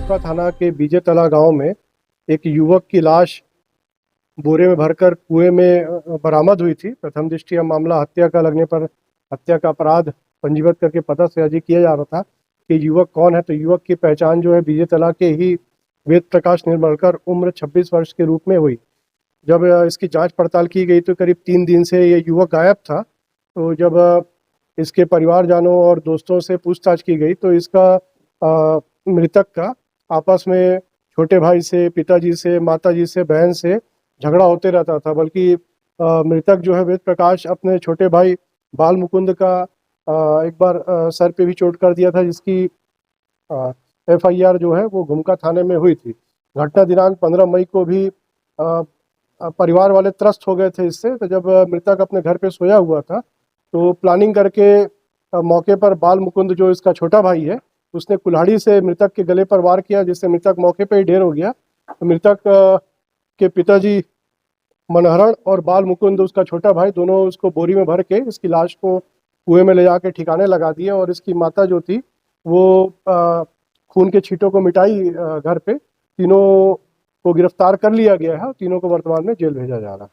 गुमका थाना के बीजे तला गांव में एक युवक की लाश बोरे में भरकर कुएं में बरामद हुई थी। प्रथम दृष्टया मामला हत्या का लगने पर हत्या का अपराध पंजीबद्ध करके पता सयाजी किया जा रहा था कि युवक कौन है। तो युवक की पहचान जो है बीजे तला के ही वेद प्रकाश निर्मलकर उम्र 26 वर्ष के रूप में हुई। जब इसकी जांच पड़ताल की गई तो करीब 3 दिन से ये युवक गायब था। तो जब इसके परिवारजनों और दोस्तों से पूछताछ की गई तो इसका मृतक का आपस में छोटे भाई से, पिताजी से, माताजी से, बहन से झगड़ा होते रहता था। बल्कि मृतक जो है वेद प्रकाश अपने छोटे भाई बाल मुकुंद का एक बार सर पे भी चोट कर दिया था, जिसकी FIR जो है वो गुमका थाने में हुई थी। घटना दिनांक 15 मई को भी परिवार वाले त्रस्त हो गए थे इससे। तो जब मृतक अपने घर पे सोया हुआ था तो प्लानिंग करके मौके पर बाल मुकुंद जो इसका छोटा भाई है उसने कुल्हाड़ी से मृतक के गले पर वार किया, जिससे मृतक मौके पर ही ढेर हो गया। तो मृतक के पिताजी मनहरण और बाल मुकुंद उसका छोटा भाई दोनों उसको बोरी में भर के इसकी लाश को कुएं में ले जाके ठिकाने लगा दिए। और इसकी माता जो थी वो खून के छींटों को मिटाई घर पे। तीनों को गिरफ्तार कर लिया गया है। तीनों को वर्तमान में जेल भेजा जा रहा है।